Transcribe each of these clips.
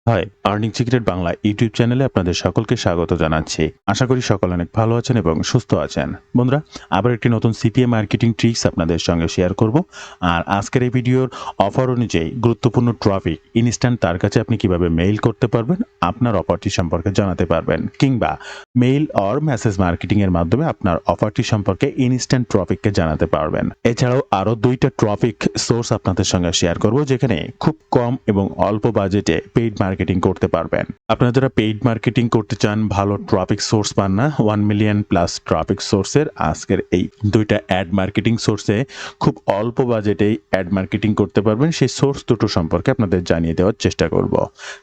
High, earning secret Bangla YouTube চ্যানেলে আপনাদের সকলকে স্বাগত জানাচ্ছি। আশা করি সকলে অনেক ভালো আছেন এবং সুস্থ আছেন। বন্ধুরা, আবার একটি নতুন সিপিএ মার্কেটিং ট্রিক্স আপনাদের সঙ্গে শেয়ার করব। আর আজকের এই ভিডিওর অফার অনুযায়ী গুরুত্বপূর্ণ ট্রাফিক ইনস্ট্যান্ট তার কাছে আপনি কিভাবে মেইল করতে পারবেন, আপনার অফারটি সম্পর্কে জানাতে পারবেন, কিংবা মেইল অর মেসেজ মার্কেটিং এর মাধ্যমে আপনার অফারটি সম্পর্কে ইনস্ট্যান্ট ট্রাফিককে জানাতে পারবেন। এছাড়াও আরও 2টা ট্রাফিক সোর্স আপনাদের সঙ্গে শেয়ার করব, যেখানে খুব কম এবং অল্প বাজেটে পেইড মার্কেটিং করতে পারবেন। আপনারা যারা পেইড মার্কেটিং করতে চান, ভালো ট্রাফিক সোর্স পান না, 1 মিলিয়ন প্লাস ট্রাফিক সোর্সের আজকের এই 2টা অ্যাড মার্কেটিং সোর্সে খুব অল্প বাজেটেই অ্যাড মার্কেটিং করতে পারবেন, সেই সোর্স দুটো সম্পর্কে আপনাদের জানিয়ে দেওয়ার চেষ্টা করব।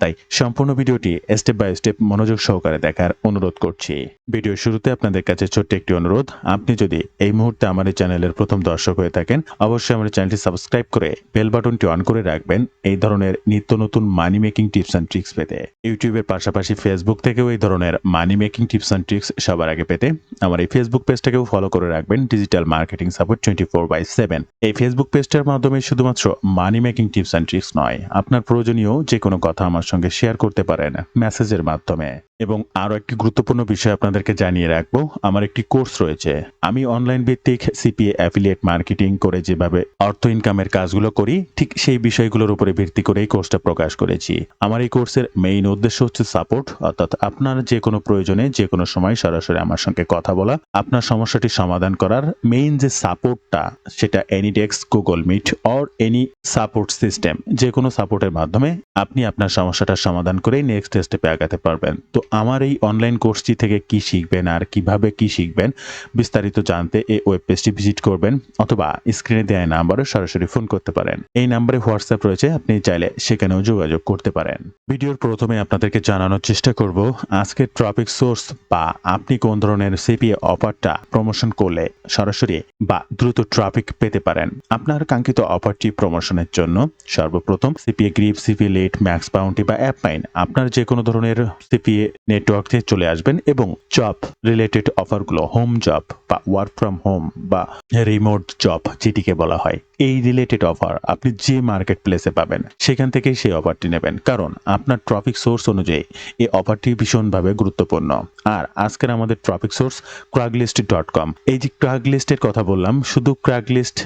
তাই সম্পূর্ণ ভিডিওটি স্টেপ বাই স্টেপ মনোযোগ সহকারে দেখার অনুরোধ করছি। ভিডিও শুরুতে আপনাদের কাছে ছোট্ট একটি অনুরোধ, আপনি যদি এই মুহূর্তে আমার এই চ্যানেলের প্রথম দর্শক হয়ে থাকেন, অবশ্যই আমার চ্যানেলটি সাবস্ক্রাইব করে বেল বাটনটি অন করে রাখবেন এই ধরনের নিত্য নতুন মানি মেকিং টিপস অ্যান্ড ট্রিক্স পেতে। ইউটিউবের পাশাপাশি ফেসবুক থেকেও এই ধরনের মানি মেকিং টিপস অ্যান্ড ট্রিক্স সবার আগে পেতে আমার এই ফেসবুক পেজটাকেও ফলো করে রাখবেন, ডিজিটাল মার্কেটিং সাপোর্ট 24/7। এই ফেসবুক পেজটার মাধ্যমে শুধুমাত্র মানি মেকিং টিপস অ্যান্ড ট্রিক্স নয়, আপনার প্রয়োজনীয় যে কোনো কথা আমার সঙ্গে শেয়ার করতে পারেন মেসেজের মাধ্যমে। এবং আরও একটি গুরুত্বপূর্ণ বিষয় আপনাদেরকে জানিয়ে রাখবো, আমার একটি কোর্স রয়েছে। আমি অনলাইন ভিত্তিক সিপিএ অ্যাফিলিয়েট মার্কেটিং করে যেভাবে অর্থ ইনকামের কাজগুলো করি, ঠিক সেই বিষয়গুলোর উপরে ভিত্তি করে এই কোর্সটা প্রকাশ করেছি। আমার এই কোর্সের মেইন উদ্দেশ্য হচ্ছে সাপোর্ট, অর্থাৎ আপনার যে কোনো প্রয়োজনে যে কোনো সময় সরাসরি আমার সঙ্গে কথা বলা, আপনার সমস্যাটি সমাধান করার মেইন যে সাপোর্টটা, সেটা AnyDesk, Google Meet or any support system, যে কোনো সাপোর্টের মাধ্যমে আপনি আপনার সমস্যাটার সমাধান করেই নেক্সট স্টেপে আগাতে পারবেন। তো আমার এই অনলাইন কোর্সটি থেকে কি শিখবেন আর কিভাবে কি শিখবেন, বিস্তারিত জানতে এই ওয়েব পেজটি ভিজিট করবেন, অথবা স্ক্রিনে দেওয়া নাম্বারে সরাসরি ফোন করতে পারেন। এই নাম্বারে হোয়াটসঅ্যাপ রয়েছে, আপনি চাইলে সেখানেও যোগাযোগ করতে পারেন। ভিডিওর প্রথমে আপনাদেরকে জানানোর চেষ্টা করব আজকের ট্রাফিক সোর্স, বা আপনি কোন ধরনের সিপিএ অফারটা প্রমোশন করলে সরাসরি বা দ্রুত ট্রাফিক পেতে পারেন। আপনার কাঙ্ক্ষিত অফারটি প্রমোশনের জন্য সর্বপ্রথম CPA grip, CPA lead, max bounty বা অ্যাপ মাইন, আপনার যে কোনো ধরনের সিপিএ নেটওয়ার্ক থেকে চলে আসবেন এবং জব রিলেটেড অফারগুলো, হোম জব বা ওয়ার্ক ফ্রম হোম বা রিমোট জব যেটিকে বলা হয়, এই রিলেটেড অফার আপনি যে মার্কেট প্লেসে পাবেন সেখান থেকেই সেই অফারটি নেবেন, কারণ আপনার ট্রাফিক সোর্স অনুযায়ী এই অফারটি ভীষণভাবে গুরুত্বপূর্ণ। আর আজকের আমাদের ট্রাফিক সোর্স ক্র্যাগলিস্ট.com। এই যে ক্র্যাগলিস্টের কথা বললাম, শুধু ক্র্যাগলিস্ট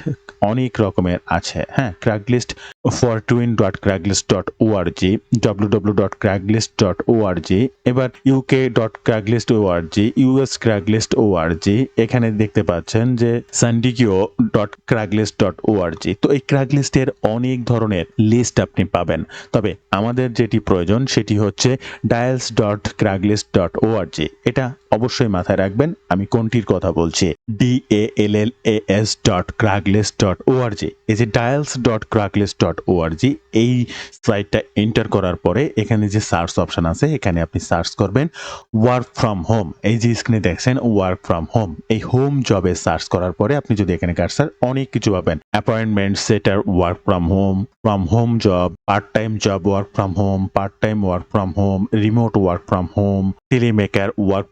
অনেক রকমের আছে। হ্যাঁ, ক্র্যাগলিস্ট fortwin.craiglist.org, www.craiglist.org, এবার uk.craiglist.org, us.craiglist.org, এখানে দেখতে পাচ্ছেন যে sandigio.craiglist.org। তো এই ক্র্যাগলিস্টের অনেক ধরনের লিস্ট আপনি পাবেন, তবে আমাদের যেটি প্রয়োজন সেটি হচ্ছে dials.craiglist.org। এটা অবশ্যই মাথায় রাখবেন আমি কোনটির কথা বলছি, DALLAS.craiglist.org। এই যে dials.craiglist.org, এই সাইটটা এন্টার করার পরে এখানে যে সার্চ অপশন আছে, এখানে আপনি সার্চ করবেন ওয়ার্ক ফ্রম হোম। এই যে স্ক্রিনে দেখছেন ওয়ার্ক ফ্রম হোম, এই হোম জবে সার্চ করার পরে আপনি যদি এখানে কার্সার, অনেক কিছু পাবেন। Appointment setter work from home job, part time job work from home, part time work from home, remote work from home, telemarketer work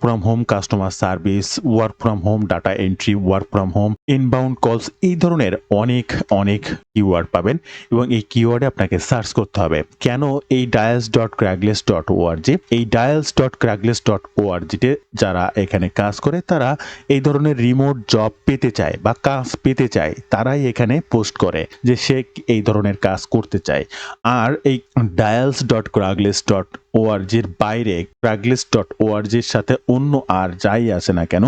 from home customer service, work from home data entry, work from home inbound calls, এই ধরনের অনেক অনেক keyword পাবেন এবং এই কিওয়ার্ডে আপনাকে search করতে হবে। কেন এই dials.craiglist.org, এই dials.craiglist.org তে যারা এখানে কাজ করে, তারা এই ধরনের রিমোট জব পেতে চায় বা কাজ পেতে চায়, তারাই এখানে পোস্ট করে যে সে এই ধরনের কাজ করতে চায়। আর এই dials.craiglist.org এর বাইরে craiglist.org এর সাথে অন্য আর যাই আছে না কেন,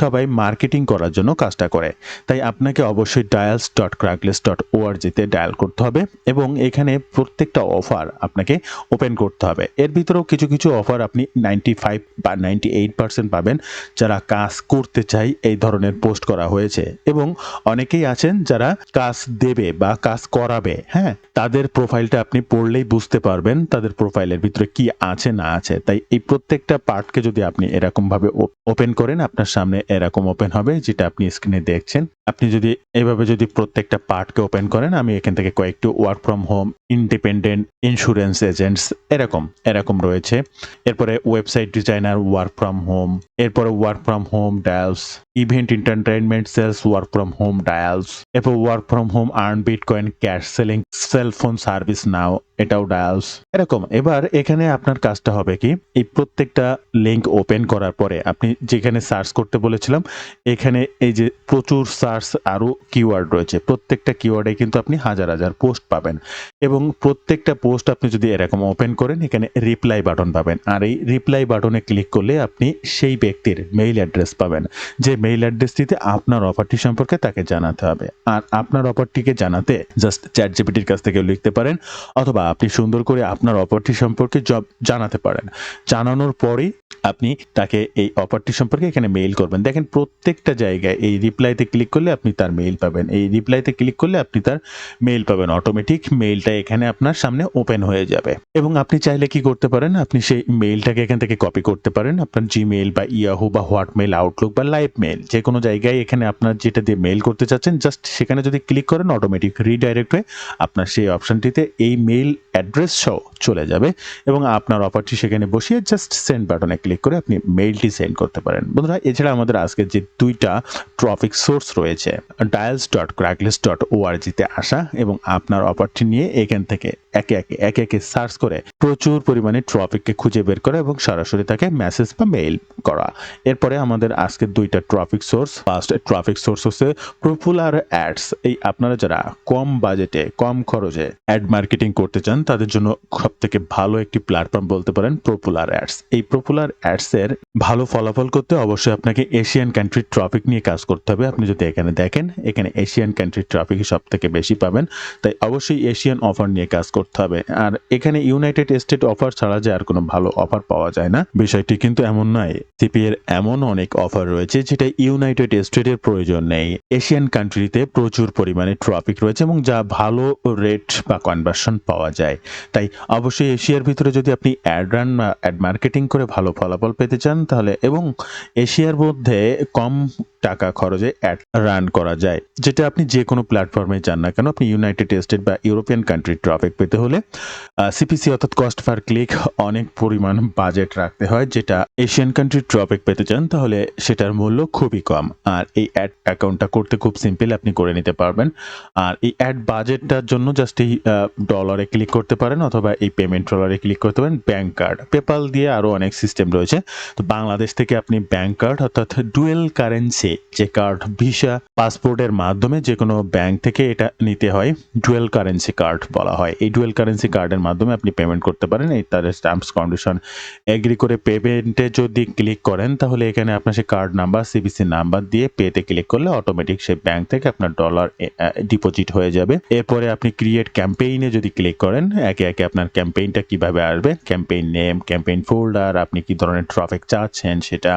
সবাই মার্কেটিং করার জন্য কাজটা করে। তাই আপনাকে অবশ্যই dials.craiglist.org তে ডায়াল করতে হবে এবং এখানে প্রত্যেকটা অফার আপনাকে ওপেন করতে হবে। এর ভিতরেও কিছু কিছু অফার আপনি 95 বা 98% পাবেন যারা কাজ করতে চায়, এই ধরনের পোস্ট করা হয়েছে। এবং অনেকেই আছেন যারা কাজ দেবে বা কাজ করাবে। হ্যাঁ, তাদের প্রোফাইলটা আপনি পড়লেই বুঝতে পারবেন তাদের প্রোফাইলের ভিতরে কি আছে না আছে। তাই এই প্রত্যেকটা পার্টকে যদি আপনি এরকমভাবে ওপেন করেন, আপনার সামনে এরকম ওপেন হবে যেটা আপনি স্ক্রিনে দেখছেন। আপনি যদি এভাবে যদি প্রত্যেকটা পার্টকে ওপেন করেন, আমি এখান থেকে কয়েকটি work from home, independent insurance agents এরকম রয়েছে। এরপরে website designer work from home, এরপরে work from home deals, event entertainment sales work from home deals, এরপর work from home earn bitcoin cash selling cellphone service now, এটাও deals এরকম। এবার এখানে আপনার কাজটা হবে কি, এই প্রত্যেকটা লিংক ওপেন করার পরে আপনি যেখানে সার্চ করতে বলেছিলাম, এখানে এই যে প্রচুর সার্চ আরো কিওয়ার্ড রয়েছে, প্রত্যেকটা কিওয়ার্ডে কিন্তু আপনি হাজার হাজার পোস্ট পাবেন এবং প্রত্যেকটা পোস্ট আপনি যদি এরকম ওপেন করেন, এখানে রিপ্লাই বাটন পাবেন। আর এই রিপ্লাই বাটনে ক্লিক করলে আপনি সেই ব্যক্তির মেইল অ্যাড্রেস পাবেন, যে মেইল অ্যাড্রেসটিতে আপনার অফারটি সম্পর্কে তাকে জানাতে হবে। আর আপনার অফারটিকে জানাতে জাস্ট চ্যাটজিপিটির কাছ থেকে লিখতে পারেন, অথবা আপনি সুন্দর করে আপনার অফারটি সম্পর্কে জানাতে পারেন। জানানোর পরেই আপনি তাকে এই অফারটি সম্পর্কে এখানে মেইল করবেন। দেখেন প্রত্যেকটা জায়গায় এই রিপ্লাইতে ক্লিক করলে আপনি তার মেইল পাবেন, এই রিপ্লাইতে ক্লিক করলে আপনি তার মেইল পাবেন, অটোমেটিক মেইলটা এখানে আপনার সামনে ওপেন হয়ে যাবে। এবং আপনি চাইলে কি করতে পারেন, আপনি সেই মেইলটাকে এখান থেকে কপি করতে পারেন আপনার জিমেইল বা ইয়াহু বা হোয়াটমেইল, আউটলুক বা লাইভ মেইল, যে কোনো জায়গায় এখানে আপনার যেটা দিয়ে মেইল করতে চাচ্ছেন, জাস্ট সেখানে যদি ক্লিক করেন, অটোমেটিক রিডাইরেক্ট হয়ে আপনার সেই অপশনটিতে এই মেইল অ্যাড্রেস সহ চলে যাবে এবং আপনার অফারটি সেখানে বসিয়ে জাস্ট সেন্ড বাটনে ক্লিক করে আপনি মেইলটি সেন্ড করতে পারেন। বন্ধুরা, এছাড়া আমাদের আজকে যে দুইটা ট্রাফিক সোর্স রয়েছে, dials.cracklist.org-তে আসা এবং আপনার অফারটি নিয়ে এখান থেকে একে একে সার্চ করে প্রচুর পরিমাণে ট্রাফিককে খুঁজে বের করা এবং সরাসরি তাকে মেসেজ বা মেইল করা। এরপরে আমাদের আজকে দুইটা traffic source, first traffic source হচ্ছে পপুলার অ্যাডস। এই আপনারা যারা কম বাজেটে কম খরচে অ্যাড মার্কেটিং করতে চান, তাদের জন্য সব থেকে ভালো একটি প্ল্যাটফর্ম বলতে পারেন পপুলার অ্যাডস। এই পপুলার অ্যাডস এর ভালো ফলাফল করতে অবশ্যই আপনাকে এশিয়ান কান্ট্রি ট্রাফিক নিয়ে কাজ করতে হবে। আপনি যদি এখানে দেখেন, এখানে এশিয়ান কান্ট্রি ট্রাফিক সব থেকে বেশি পাবেন, তাই অবশ্যই এশিয়ান অফার নিয়ে কাজ করতে হবে। আর এখানে ইউনাইটেড স্টেট অফার ছাড়া যে আর কোনো ভালো অফার পাওয়া যায় না, বিষয়টি কিন্তু এমন নয়। সিপি এর এমন অনেক অফার রয়েছে যেটা ইউনাইটেড স্টেটের প্রয়োজন নেই। এশিয়ান কান্ট্রিতে প্রচুর পরিমাণে ট্রাফিক রয়েছে এবং যা ভালো রেট বা কনভার্সন পাওয়া যায়। তাই অবশ্যই এশিয়ার ভিতরে যদি আপনি অ্যাড রান বা অ্যাড মার্কেটিং করে ভালো ফলাফল পেতে চান, তাহলে এবং এশিয়ার মধ্যে কম টাকা খরচে অ্যাড রান করা যায়, যেটা আপনি যে কোনো প্ল্যাটফর্মে যান না কেন, আপনি ইউনাইটেড স্টেট বা ইউরোপিয়ান কান্ট্রি ট্রাফিক পেতে হলে সিপিসি অর্থাৎ কস্ট পার ক্লিক অনেক পরিমাণ বাজেট রাখতে হয়, যেটা এশিয়ান কান্ট্রি ট্রাফিক পেতে চান তাহলে সেটার মূল্য খুবই কম। আর এই অ্যাড অ্যাকাউন্টটা করতে খুব সিম্পল, আপনি করে নিতে পারবেন। আর এই অ্যাড বাজেটটার জন্য জাস্ট এই ডলারে ক্লিক করতে পারেন অথবা এই পেমেন্ট ডলারে ক্লিক করতে পারেন। ব্যাংক কার্ড, পেপাল দিয়ে আরও অনেক সিস্টেম রয়েছে। তো বাংলাদেশ থেকে আপনি ব্যাংক কার্ড অর্থাৎ ডুয়েল কারেন্সি যে কার্ড, ভিসা, পাসপোর্টের মাধ্যমে যে কোনো ব্যাংক থেকে এটা নিতে হয়, ডুয়েল কারেন্সি কার্ড বলা হয়। এই ডুয়েল কারেন্সি কার্ডের মাধ্যমে আপনি পেমেন্ট করতে পারেন। এই তার টার্মস কন্ডিশন এগ্রি করে পেমেন্টে যদি ক্লিক করেন, তাহলে এখানে আপনার সেই কার্ড নাম্বার, সিবিসি নাম্বার দিয়ে পেতে ক্লিক করলে অটোমেটিক সেই ব্যাংক থেকে আপনার ডলার ডিপোজিট হয়ে যাবে। এরপরে আপনি ক্রিয়েট ক্যাম্পেইনে যদি ক্লিক করেন, একে একে আপনার ক্যাম্পেইনটা কিভাবে আসবে, ক্যাম্পেইন নেম, ক্যাম্পেইন ফোল্ডার, আপনি কি ধরনের ট্রাফিক চাচ্ছেন, সেটা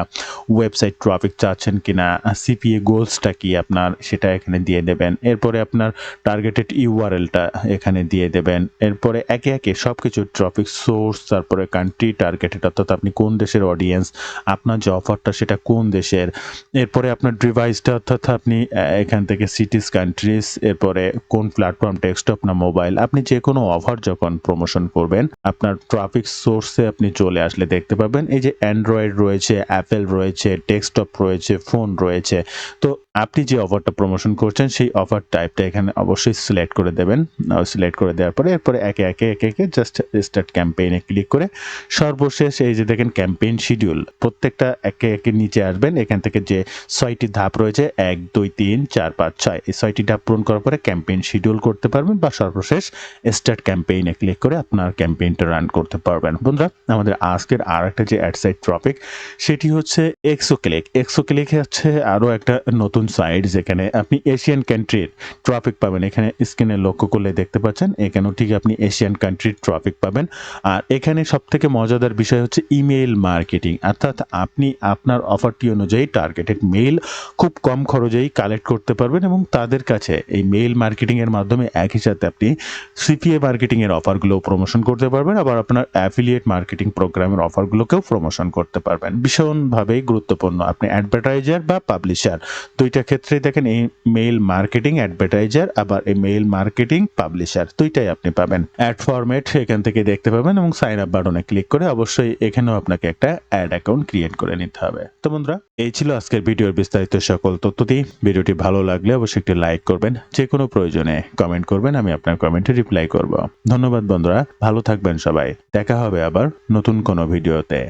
ওয়েবসাইট ট্রাফিক চাচ্ছেন কিনা, সিপিএ গোলসটা কি আপনার, সেটা এখানে দিয়ে দেবেন। এরপরে আপনার টার্গেটেড ইউআরএলটা এখানে দিয়ে দেবেন। এরপরে একে একে সবকিছু ট্রাফিক সোর্স, তারপরে কান্ট্রি টার্গেটেড অর্থাৎ আপনি কোন দেশের অডিয়েন্স, আপনার যে অফারটা সেটা কোন দেশের, এরপরে আপনার ডিভাইসটা অর্থাৎ আপনি এখান থেকে সিটিস, কান্ট্রিজ, এরপরে কোন প্ল্যাটফর্ম, ডেস্কটপ না মোবাইল, আপনি যে কোনো অফার যখন প্রমোশন করবেন আপনার ট্রাফিক সোর্সে আপনি চলে আসলে দেখতে পাবেন এই যে অ্যান্ড্রয়েড রয়েছে, অ্যাপেল রয়েছে, ডেস্কটপ রয়েছে, ফোন রয়েছে। তো আপনি যে অফারটা প্রমোশন করছেন সেই অফার টাইপটা এখানে অবশ্যই সিলেক্ট করে দেবেন। সিলেক্ট করে দেওয়ার পরে এরপরে একে একে জাস্ট স্টার্ট ক্যাম্পেইনে ক্লিক করে সর্বশেষ এই যে দেখেন ক্যাম্পেইন শিডিউল, প্রত্যেকটা একে একে নিচে আসবেন। এখান থেকে যে 6টি ধাপ রয়েছে 1 2 3 4 5 6, এই 6টি ধাপ পূরণ করার পরে ক্যাম্পেইন শিডিউল করতে পারবেন বা সর্বশেষ স্টার্ট ক্যাম্পেইনে ক্লিক করে আপনার ক্যাম্পেইনটা রান করতে পারবেন। বন্ধুরা, আমাদের আজকের আর একটা যে অ্যাডসাইট টপিক সেটি হচ্ছে এক্সোক্লিক। এক্সোক্লিক হচ্ছে আরও একটা নতুন সাইট যেখানে আপনি এশিয়ান কান্ট্রির ট্রাফিক পাবেন। এখানে স্ক্রিনে লক্ষ্য করলে দেখতে পাচ্ছেন পাচ্ছেন এখানেও ঠিক আপনি এশিয়ান কান্ট্রির ট্রাফিক পাবেন। আর এখানে সবথেকে মজাদার বিষয় হচ্ছে ইমেইল মার্কেটিং, অর্থাৎ আপনি আপনার অফারটি অনুযায়ী টার্গেটেড মেইল খুব কম খরচেই কালেক্ট করতে পারবেন এবং তাদের কাছে এই মেইল মার্কেটিং এর মাধ্যমে একই সাথে আপনি সিপিএ মার্কেটিং এর অফারগুলো প্রমোশন করতে পারবেন, আবার আপনার অ্যাফিলিয়েট মার্কেটিং প্রোগ্রামের অফারগুলোকেও প্রমোশন করতে পারবেন। ভীষণভাবেই গুরুত্বপূর্ণ। আপনি অ্যাডভার্টাইজার বা পাবলিশার দুইটা ক্ষেত্রেই দেখেন এই মেইল মার্কেটিং অ্যাডভার্টাইজার আবার এই মেইল মার্কেটিং পাবলিশার দুইটাই আপনি পাবেন। অ্যাড ফরম্যাট এখান থেকে দেখতে পাবেন এবং সাইন আপ বাটনে ক্লিক করে অবশ্যই এখানেও আপনাকে একটা অ্যাড অ্যাকাউন্ট ক্রিয়েট করে নিতে হবে। তো বন্ধুরা, এই ছিল আজকের ভিডিওর বিস্তারিত সকল তথ্যটি। ভিডিওটি ভালো লাগলে অবশ্যই একটি লাইক করবেন, যে কোনো প্রয়োজনে কমেন্ট করবেন, আমি আপনার কমেন্টে রিপ্লাই করব। ধন্যবাদ বন্ধুরা, ভালো থাকবেন সবাই। দেখা হবে আবার নতুন কোনো ভিডিওতে।